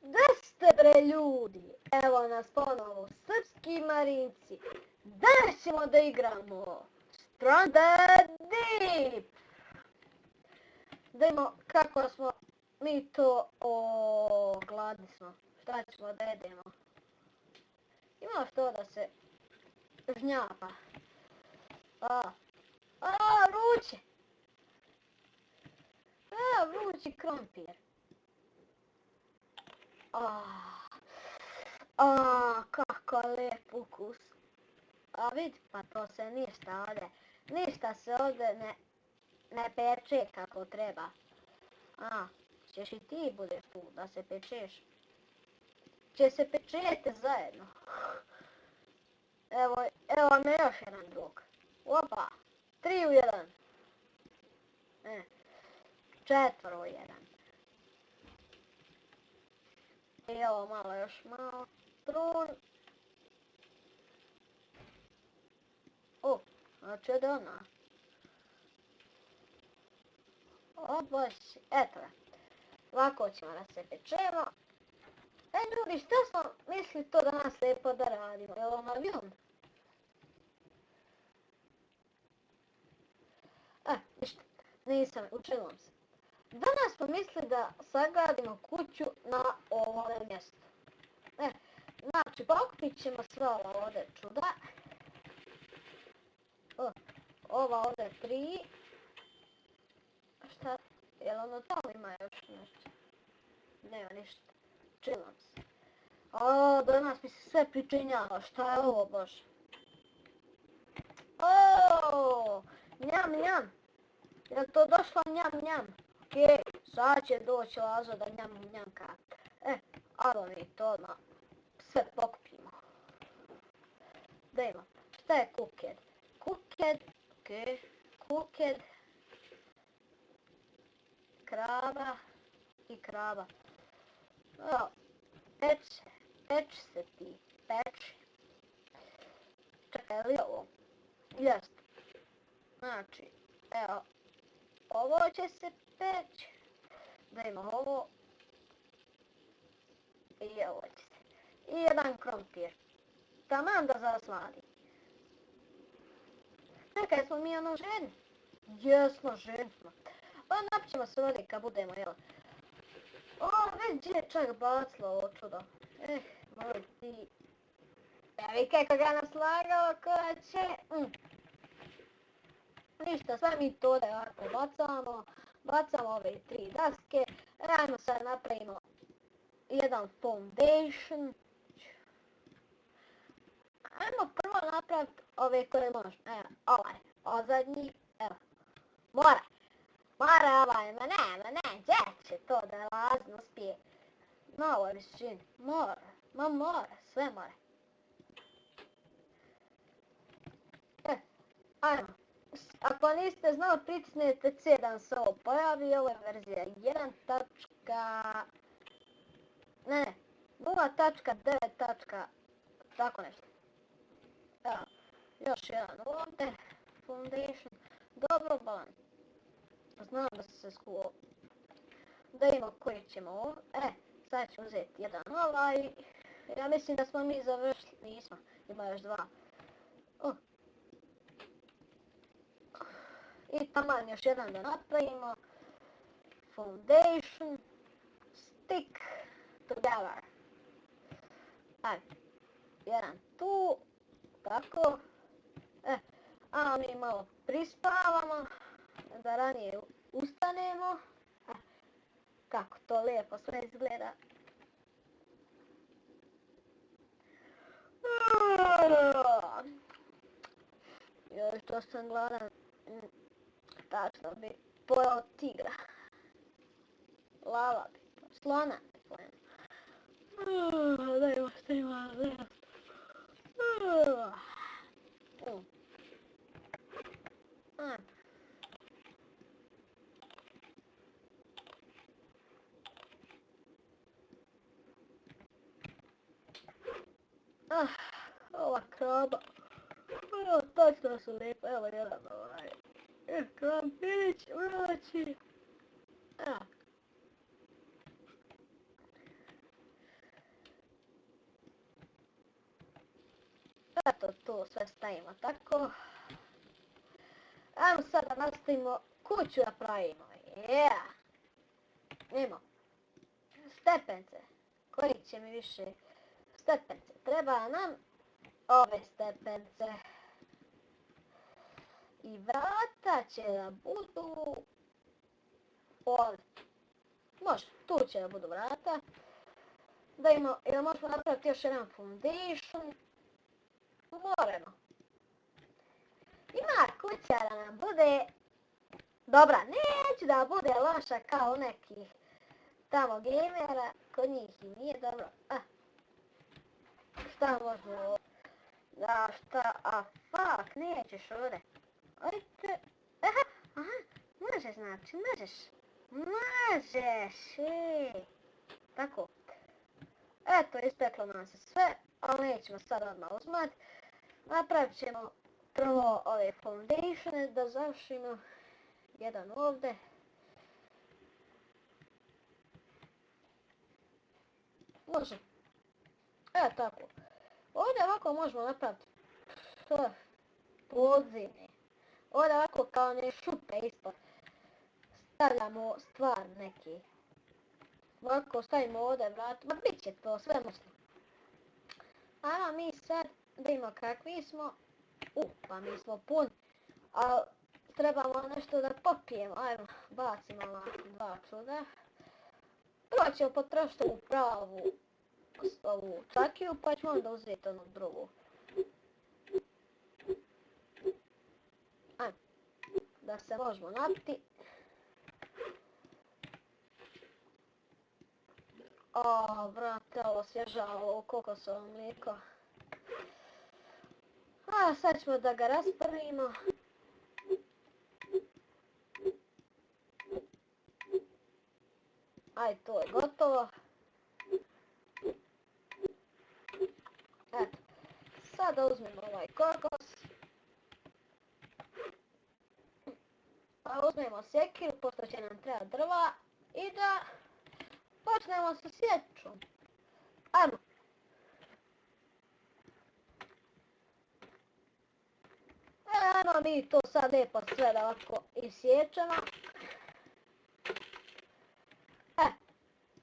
Gde ste bre ljudi? Evo nas ponovo, srpski marinci. Danas ćemo da igramo Stranded Deep. Da imamo kako smo mi to... gladni smo. Šta ćemo da jedemo? Ima što da se žnjapa. Vruće! Vrući krompir. Kako lijep ukus. A vidi, pa to se ništa ovdje, ništa se ovdje ne peče kako treba. Ćeš i ti budeš tu da se pečeš. Će se pečete zajedno. Evo vam je još jedan drug. Opa, 3 u 1. 4 u 1. I evo malo još malo. Trun. Znači od ona. Bož, eto ga. Ovako ćemo da se pečemo. Ljudi, što smo mislili to danas lijepo da radimo? Je li on avion? Ništa. Nisam, učinilo se. Danas smo mislili da sagradimo kuću na ovome mjestu. Znači, pokupit ćemo sve ova ovdje čuda. Ova ovdje 3. Šta? Jel ono tamo ima još nešto? Nema ništa. Činilo se. Danas mi se sve pričinjava. Šta je ovo, bože? Njam, njam. Je to došlo njam, njam? Okej, sad će doći Lazo da njam, njamka. Ajmo mi to odmah sve pokupimo. Da imam. Šta je cooked? Cooked, okej, cooked. Krava i krava. Peč se ti, peči. Čekaj, je li ovo? Jest. Znači, evo, ovo će se peći. Da imamo ovo. I ovo će se. I jedan krompir. Taman da zasladi. Čekaj, smo mi ono ženi? Jesmo, ženi smo. Pa napićemo se vodi kad budemo, jel? Već je čak bacilo ovo čudo. Moj ti. Evi kako ga naslagao, koja će. Ništa, sve mi to da jako bacamo ove 3 daske. Ajmo sad napravimo jedan foundation. Ajmo prvo napraviti ove koje možemo. Ovaj zadnji, evo. Mora ovaj, ma ne, gdje će to da lazno uspije? Na ovoj visini, mora, sve mora. Ajmo. Ako niste znali, pritisnete C da se ovo pojavi, ovo je verzija 1. Ne, 0.9. Tako nešto. Evo, još jedan ovdje. Foundation. Dobro, balan. Znam da se skuo. Da imamo koji ćemo ovdje. Sad ću uzeti jedan ovaj. Ja mislim da smo mi završili. Nismo. Ima još 2. I taman još jedan da napravimo. Foundation. Stick together. Ajde. Jedan tu. Tako. A mi malo prispavamo. Da ranije ustanemo. Kako to lijepo sve izgleda. Joj, što sam gladan. Tačno bi pojao tigra. Lava bi, slona bi pojao. Dajmo što ima, dajmo. Ova kraba. Evo, tačno su lijepo, evo jedan ovaj. Krampić, vraći. Eto, tu sve stavimo tako. Ajmo sad da nastavimo kuću da pravimo. Imamo stepence. Koji će mi više stepence? Treba nam ove stepence. I vrata će da budu ovdje. Može, tu će da budu vrata. Da imamo, ili možemo napraviti još jedan foundation. Moramo. Ima kuća da nam bude dobra, neće da bude loša kao nekih tamo gamera, kod njih i nije dobro. Šta možemo? Fuck, nećeš ovdje. Ajde, aha, možeš znači, možeš, tako. Eto, ispeklo nam se sve, ali nećemo sad odmah uzmati. Napravit ćemo prvo ove foundatione da završimo. Jedan ovdje. Može. Tako. Ovdje ovako možemo napraviti podzemlje. Ovdje ovako kao ne šupe ispod. Stavljamo stvar neki. Ovako stavimo ovdje vrat. Ma bit će to sve možda. A mi sad vidimo kakvi smo. Pa mi smo puni. Ali trebamo nešto da popijemo. Ajmo, bacimo dva čuda. Prvo ćemo potrošiti ovu pravu ovu čakiju, pa ćemo onda uzeti onu drugu. Ajmo, da se možemo napiti. Brate, ovo svježa, ovo kokosovo mlijeko. Sad ćemo da ga raspravimo. Ajde, to je gotovo. Eto, sada uzmemo ovaj kokos. Pa uzmemo sjekiru, pošto će nam treba drva. I da počnemo sa sječom. Ajmo. Ajmo mi to sad lijepo sve da ovako isječemo.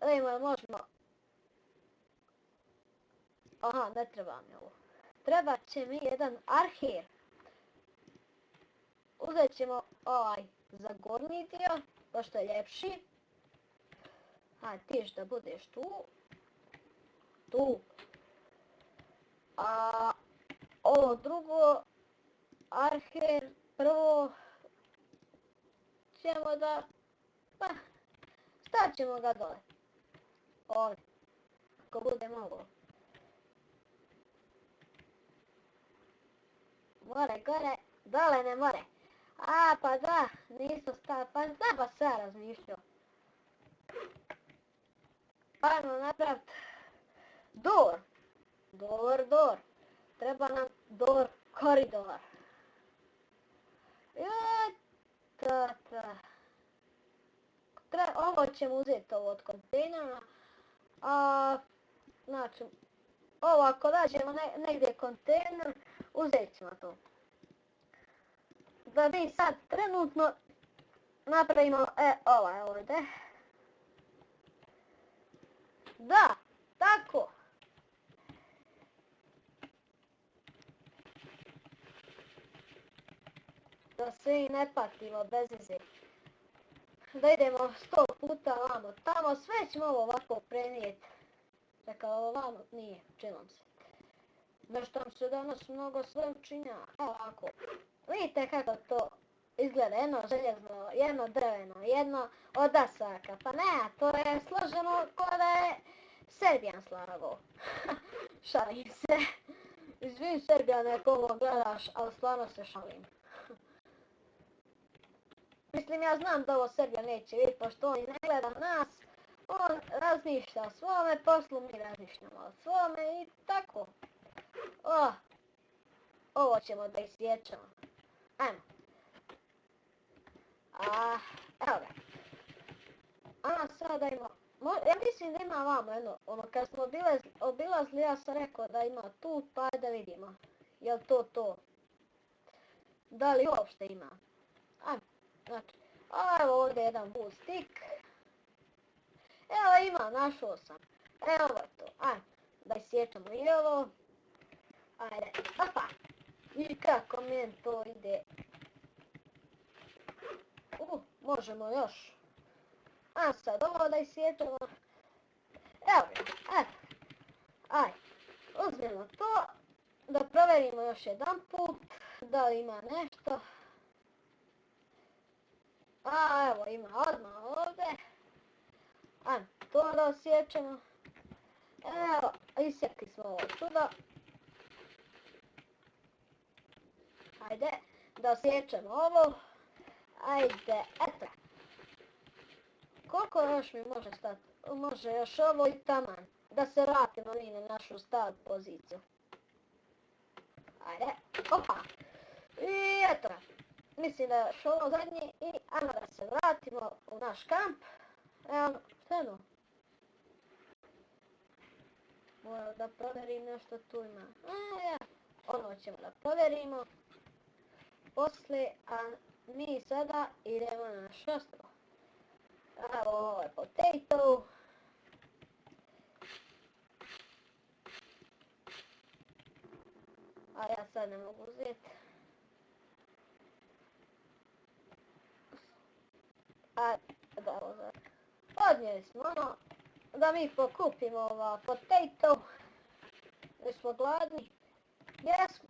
Vidimo, možemo... Aha, ne treba mi ovo. Treba će mi jedan arhir. Uzet ćemo ovaj za gornji dio, pošto je ljepši. Hajde, ti što budeš tu. Tu. A ovo drugo, arhir, prvo ćemo da... stavit ćemo ga dole. Ovdje. Ako bude moglo. More, gore, dole ne more. Pa da, nisu stavili, pa da pa sve razmišljao. Ajmo napraviti door. Door. Treba nam door koridor. Ovo ćemo uzeti ovo od kontejnera. Znači, ovo ako nađemo negdje kontejner, uzet ćemo to. Da mi sad trenutno napravimo ovaj ovdje. Da, tako. Da se i ne patimo bez veze. Da idemo 100 puta vamo tamo, sve ćemo ovo ovako prenijeti. Čekaj, ovo vamo nije, činam se. Nešto nam se danas mnogo sve učinja. Evo ovako. Vidite kako to izgleda, jedno željezno, jedno drveno, jedno od dasaka. Pa ne, to je složeno kao da je Serbijan slagao. Šalim se. Izvim Serbijane ako ovo gledaš, ali stvarno se šalim. Mislim, ja znam da ovo Srbija neće vidjeti, pošto on ne gleda nas, on razmišlja o svome poslu, mi razmišljamo o svome i tako. Ovo ćemo da isječemo. Ajmo. Evo ga. Sada ima, ja mislim da ima vamo jedno, kad smo obilazili, ja sam rekao da ima tu, pa da vidimo. Jel to to? Da li uopšte ima? Ajmo, znači, evo ovdje jedan wood stick. Evo ima, našao sam. Evo je to, ajmo, da isječemo i ovo. Ajde, opa. I kako meni to ide. Možemo još. A sad ovo da isječemo. Evo ga, ajde. Uzmemo to. Da provjerimo još jedan put. Da li ima nešto. A evo ima odmah ovdje. Ajmo to da osjećamo. Evo, isjekli smo ovo tuda. Ajde, da osjećamo ovo. Ajde, eto. Koliko još mi može stati? Može još ovo i taman. Da se vratimo mi na našu start poziciju. Ajde, opa. I eto. Mislim da je još ovo zadnji i ajmo da se vratimo u naš kamp. Evo, šta je ono? Moram da provjerim nešto tu ima. Ono ćemo da provjerimo. Poslije, a mi sada idemo na naš ostrvo. Evo, ovo je potato. A ja sad ne mogu uzeti. Odnijeli smo ono da mi pokupimo ova potato. Mi smo gladni. Jesmo.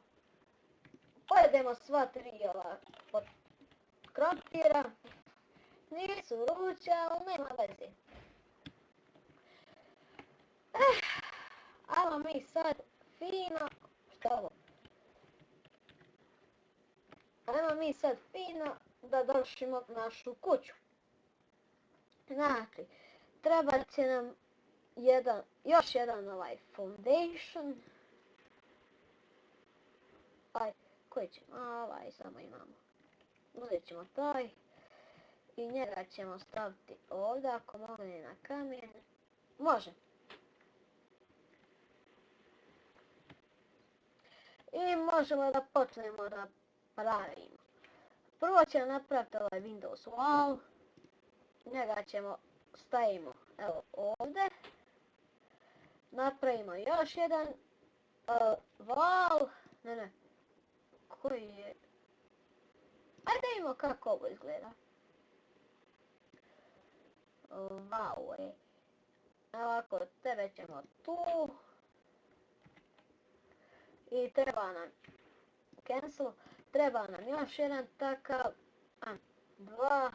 Pojedemo sva tri ova krompira. Nisu vruća, ali nema veze. Ajmo mi sad fino. Šta ovo? Ajmo mi sad fino da dovršimo našu kuću. Znači, treba će nam još jedan ovaj foundation. Koji ćemo? Ovaj samo imamo. Uzet ćemo taj. I njega ćemo staviti ovdje, ako mogne na kamen. Može. I možemo da počnemo da pravimo. Prvo ćemo napraviti ovaj Windows wall. Njega ćemo stavimo evo ovdje. Napravimo još jedan wall. Ne. Koji je? Ajde vidimo kako ovo izgleda. Wow. Ovako, tebe ćemo tu. I treba nam cancel. Treba nam još jedan takav. Dva.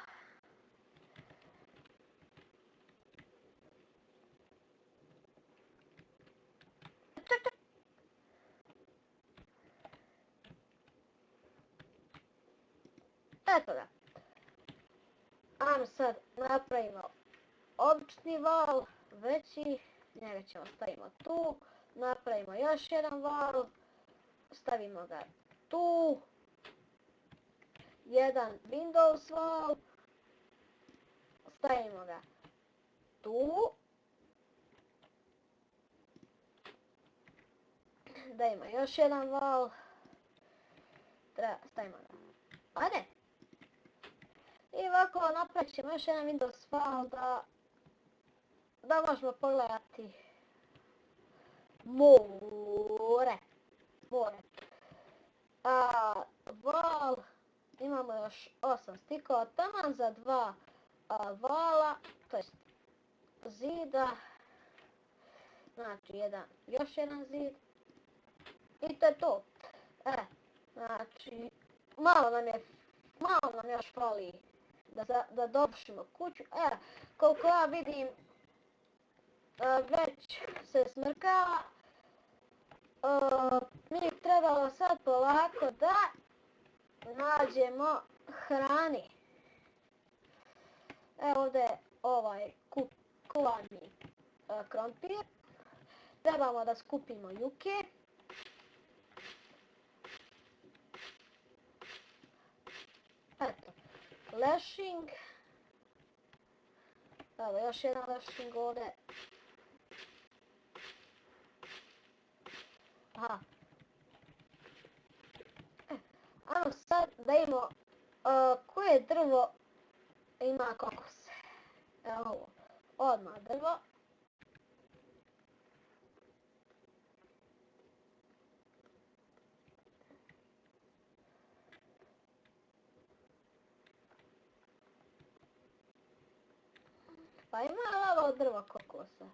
Eto ga. Ajmo sad napravimo obični val, veći, njega ćemo stavimo tu, napravimo još jedan val, stavimo ga tu, jedan Windows val, stavimo ga tu, dajmo još jedan val, stavimo ga, ajde. I ovako napravit ćemo još jedan Windows file da možemo pogledati more. Val, imamo još 8 stikova, taman za 2 vala, to jest zida. Znači još jedan zid. I to je to. Znači, malo nam još fali da dovršimo kuću. Koliko ja vidim, već se smrkava. Mi trebalo sad polako da nađemo hrani. Evo ovdje je ovaj kuvani krompir. Trebamo da skupimo juke. Eto, lashing. Evo još jedan lashing ovdje. Aha. da imamo koje drvo ima kokose. Evo ovo, odmah drvo. Pa ima ovo drvo kokosa.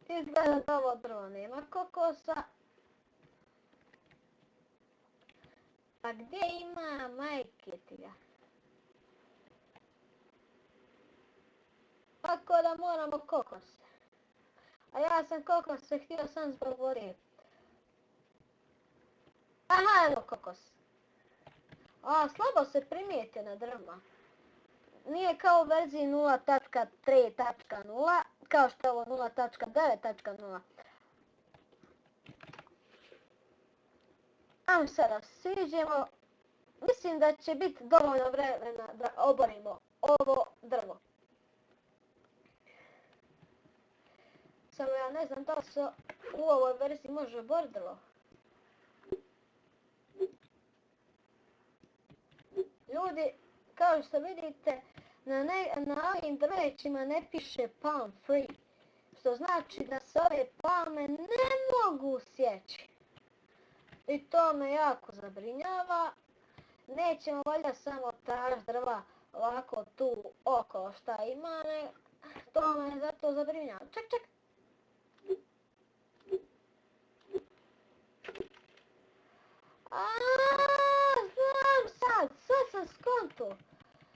Izgleda da ovo drvo nema kokosa. Pa gdje ima majke ti ga? Tako da moramo kokose. A ja sam kokose htio sam zbog vode. Aha, evo kokos. A, slabo se primijete na drvima. Nije kao u verziji 0.3.0, kao što je ovo 0.9.0. Ajmo sada siđemo. Mislim da će biti dovoljno vremena da oborimo ovo drvo. Samo ja ne znam da li se u ovoj verziji može oboriti drvo. Ljudi, kao što vidite, na ovim drvećima ne piše palm free. Što znači da se ove palme ne mogu sjeći. I to me jako zabrinjava. Nećemo valjda samo tražiti drva ovako tu oko šta ima, ne. To me zato zabrinjava. Ček. Znam sad sam skonto.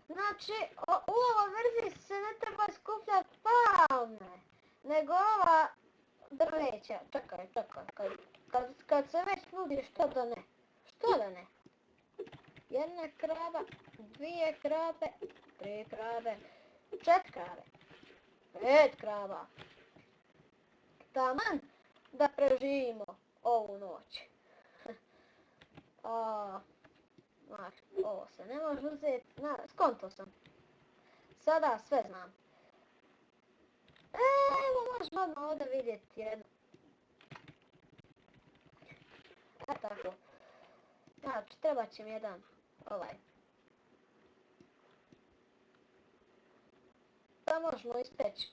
Znači, u ovoj verziji se ne treba skupljati palme, nego ova drveća. Čekaj, kad se već nudi, što da ne? Što da ne? Jedna krava, 2 krave, 3 krave, 4 krave, 5 krava. Taman da preživimo ovu noć. Znači, ovo se ne može uzeti, skonto sam. Sada sve znam. Evo, možemo odmah ovdje vidjeti jednu. Tako. Znači, treba će mi jedan ovaj. Pa možemo ispeći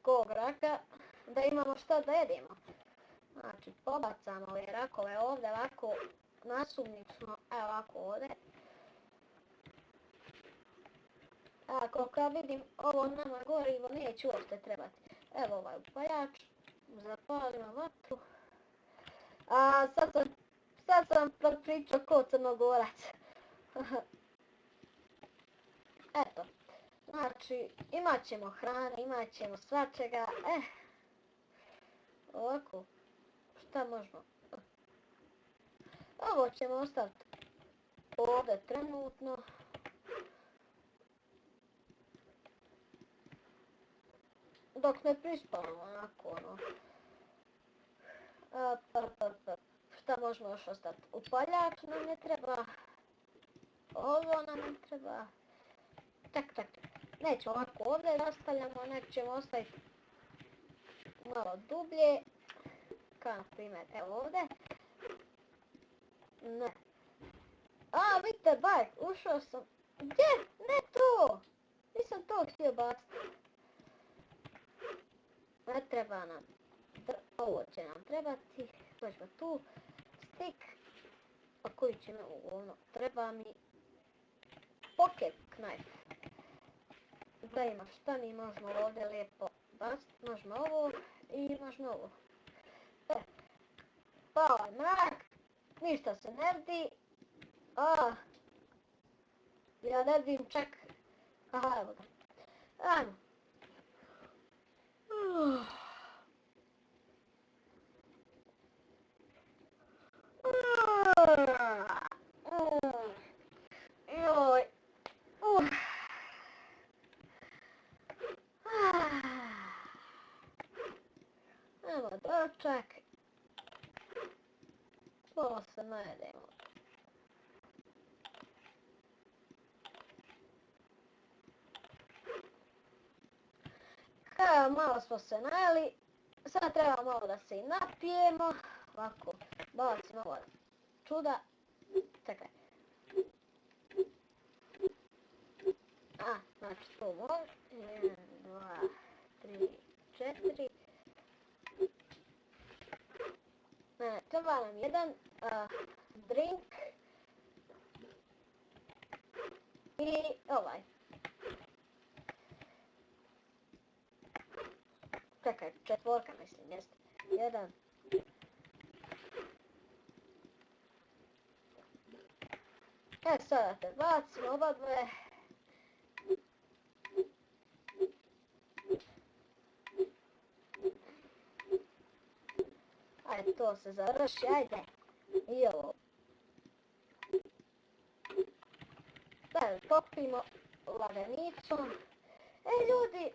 kog raka, da imamo šta da jedemo. Znači, pobacamo ove rakove ovdje, ovako, nasumično, evo ovako ovdje. Ako kad vidim ovo nama gorivo neće uopšte trebati. Evo ovaj upaljač, zapalimo vatru. A sad sam pričao ko Crnogorac. Eto, znači imat ćemo hrane, imat ćemo svačega. Ovako, šta možemo? Ovo ćemo ostaviti ovdje trenutno. Dok ne prispavamo onako ono. Šta možemo još ostati? Upaljač nam ne treba. Ovo nam ne treba. Tak. Nećemo ovako ovdje rastavljamo, nek ćemo ostaviti malo dublje. Kao na primjer, evo ovdje. Ne. Vidite, bajk, ušao sam. Gdje? Ne to! Nisam to htio baciti. Ne treba nam. Ovo će nam trebati. Dođemo tu. Stik. A koji će me ovo? Treba mi pocket knife. Da ima šta mi možemo ovdje lijepo baciti. Možemo ovo i možemo ovo. Pao je mrak. Ništa se ne vidi. Ja ne vidim čak. Aha, evo ga. Ajmo. Joj. Evo doček. Malo se najedemo. Malo smo se najeli. sad treba malo da se i napijemo. Ovako, bacimo ovo čuda. Čekaj. Znači to može. 1, 2, 3, 4. Treba nam jedan drink. I ovaj. Čekaj, 4 mislim, jeste. 1. Sada te bacimo oba dve. Ajde, to se završi, ajde. I ovo. Sada popimo laganicom. Ljudi,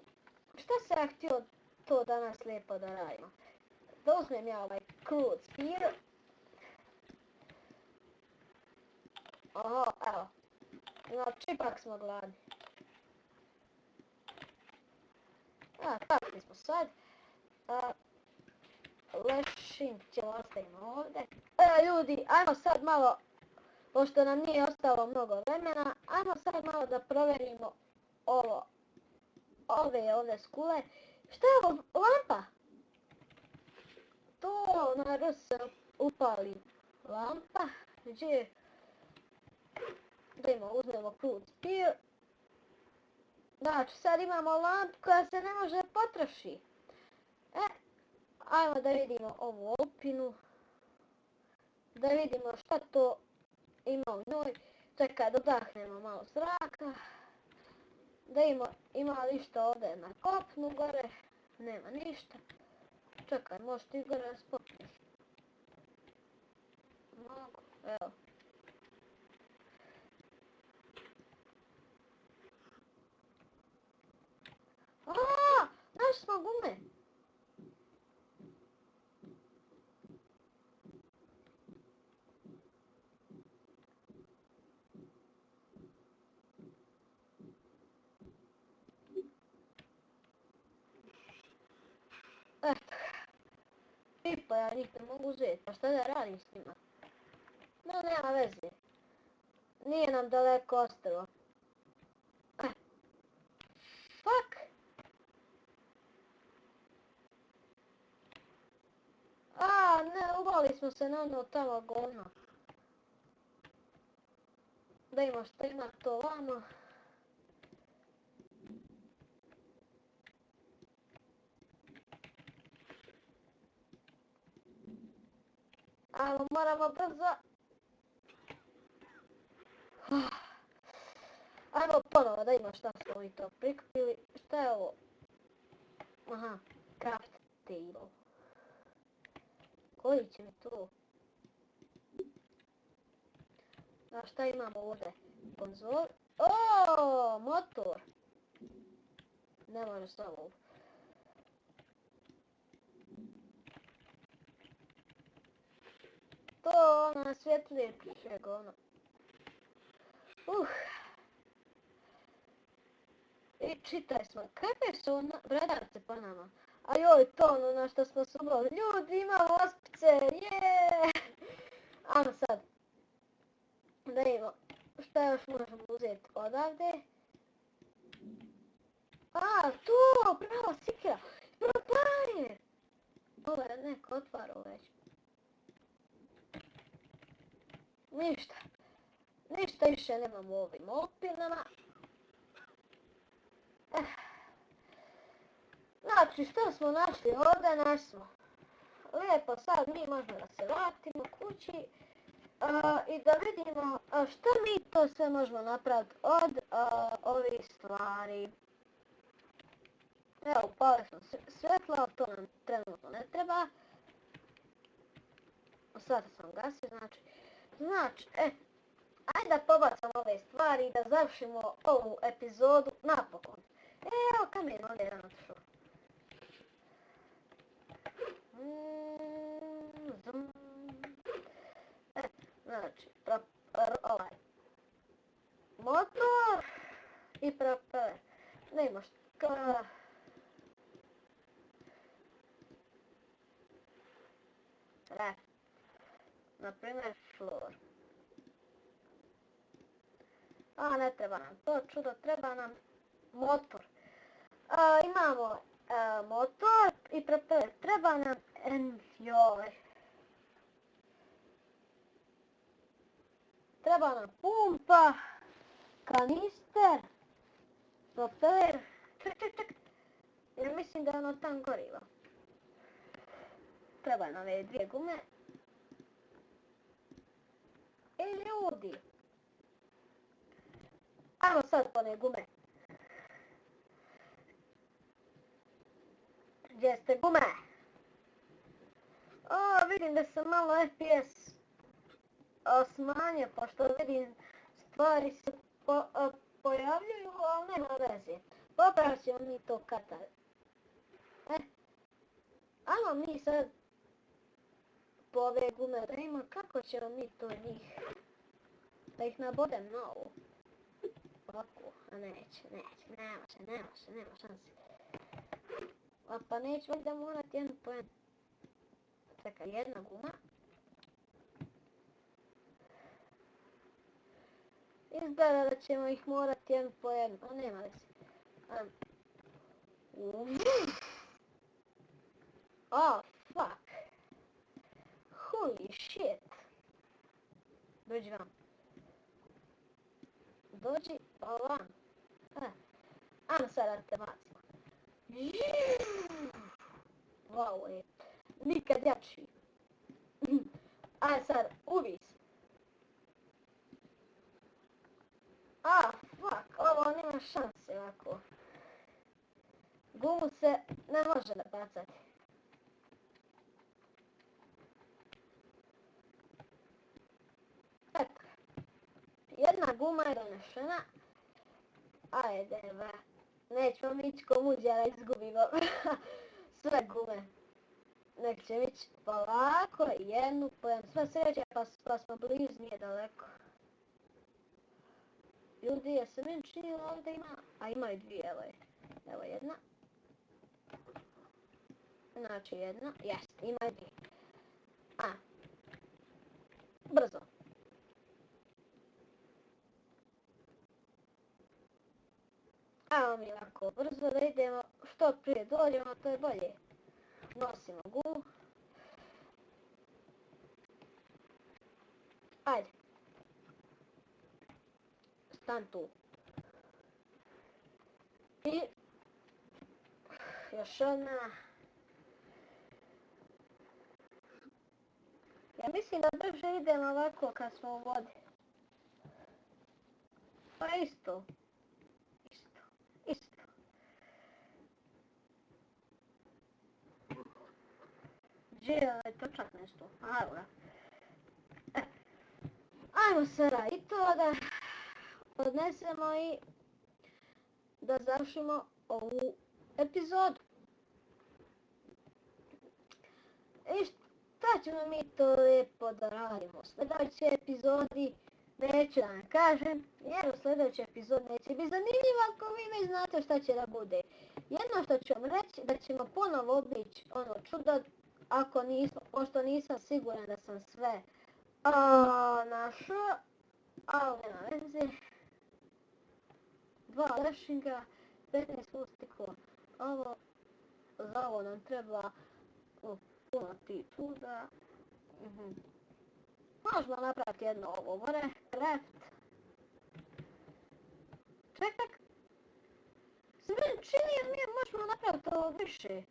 šta se ja htio to danas lijepo da radimo? Da uzmem ja ovaj crude spear. Aha, evo. Znači, ipak smo gladni. Kakvi smo sad. Lešinke ostavimo ovdje. Ljudi, ajmo sad malo, pošto nam nije ostalo mnogo vremena, ajmo sad malo da provjerimo ove ovdje skule. Šta je ovo? Lampa? To na R se upali lampa. Gdje? Da uzmemo crude spear. Znači, sad imamo lampu koja se ne može potroši. Ajmo da vidimo ovu opinu. Da vidimo šta to ima u njoj. Čekaj, dodahnemo malo zraka. Da ima li što ovdje na kopnu gore. Nema ništa. Čekaj, možeš ti gore da spopniš. Mogu, evo. Našli smo gume. Eto. Pipa, ja njih ne mogu uzeti. Pa šta da radim s njima? No, nema veze. Nije nam daleko ostrvo. Fuck! Ne, uvali smo se na ono tamo govno. Da ima što ima to vamo. Ajmo, moramo brzo. Ajmo ponovo da ima šta smo mi to prikupili. Šta je ovo? Aha, craft table. Koji će mi tu? A šta imamo ovdje? Konzol. Motor. Ne može samo ovo. To ono svjetlije čega ono. I čitaj smo, kakve su bradarce po nama? A joj, to ono na što smo se ubrali. Ljudi, imamo ospice, jeee! Ajmo sad. Da imamo, šta još možemo uzeti odavde? Tu, pravo sikira. Propanje! Ovo je neko otvaro već. Ništa. Ništa više nemamo u ovim opinama. Znači, što smo našli ovdje, našli smo. Lijepo, sad mi možemo da se vratimo kući i da vidimo što mi to sve možemo napraviti od ovih stvari. Evo, upali smo svjetlo, to nam trenutno ne treba. Sada sam gasio, znači, ajde da pobacamo ove stvari i da završimo ovu epizodu napokon. Evo, kamen ovdje jedan otišao. Znači, ovaj motor i propeler. Ne imaš Raft. Naprimjer flor. A ne treba nam to čudo, treba nam motor. Imamo motor i propeller. Treba nam treba nam pumpa, kanister, propeller. Ček. Jer mislim da je ono tam gorivo. Treba nam ove 2 gume. Ljudi. Ajmo sad po one gume. Gdje ste gume? Vidim da sam malo FPS smanjio, pošto vidim stvari se pojavljuju, ali nema veze. Popravit ćemo mi to kad. Ajmo mi sad po ove gume da ima, kako ćemo mi to njih, da ih nabodem novu. Ovako, a neće, nema šansi. Pa neću valjda morati jednu po jednu. Čekaj, jedna guma. Izgleda da ćemo ih morati jednu po jednu, a nema veze. Oh, fuck. Holy shit. Dođi vam. Dođi ovam. Ajmo sad da te bacimo. Wow, je. Nikad jači. Ajde sad, ubij se. Fuck, ovo nema šanse ovako. Gumu se ne može nabacati. Eto. Jedna guma je donešena. Ajde, nećemo mi ići ko muđa da izgubimo sve gume. Nek ćemo ići polako, jednu po jednu. Sve sreće, pa smo blizu, nije daleko. Ljudi, ja se meni činilo ovdje ima, a ima i 2, evo jedna. Znači jedna, jest, ima i 2. Brzo. Evo mi ovako brzo da idemo, što prije dođemo, to je bolje. Nosimo gumu. Ajde. Stan tu. I još jedna. Ja mislim da brže idemo ovako kad smo u vodi. Pa isto. Gdje je točak nešto? Evo ga. Ajmo sada i to da odnesemo i da završimo ovu epizodu. I šta ćemo mi to lijepo da radimo u sljedećoj epizodi? Neću da vam kažem, jer u sljedećoj epizodi neće biti zanimljivo ako vi već znate šta će da bude. Jedno što ću vam reći, da ćemo ponovo obići ono čudo, ako nismo, pošto nisam siguran da sam sve našao, ali nema veze. 2 lešinga, 15 ustikova. Za ovo nam treba puno ti truda. Možemo napraviti jedno ovo, craft. Čekaj. Se meni čini jer mi možemo napraviti ovo više.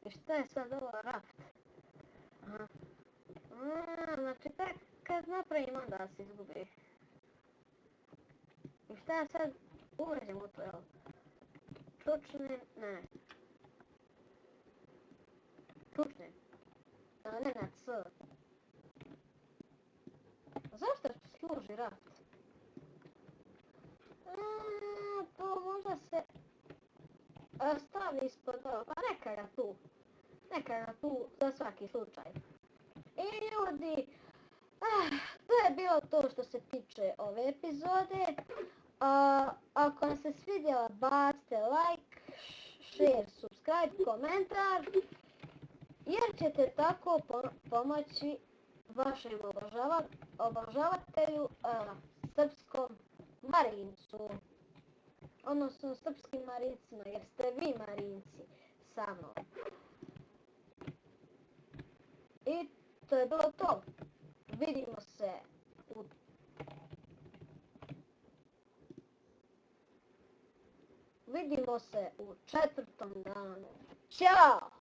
I šta je sad ovo raft? Znači kad napravim onda se izgubi. I šta ja sad uređem u to, jel? Tučnim, ne. Tučnim. Ne na C. Zašto služi raft? To možda se stavi ispod ovo, pa neka ga tu za svaki slučaj. I ljudi, to je bilo to što se tiče ove epizode. Ako vam se svidjela, bacite like, share, subscribe, komentar jer ćete tako pomoći vašem obožavatelju srpskom Marincu. Odnosno srpskim Marincima, jer ste vi Marinci samo. I to je bilo to. Vidimo se u 4. danu. Ćao!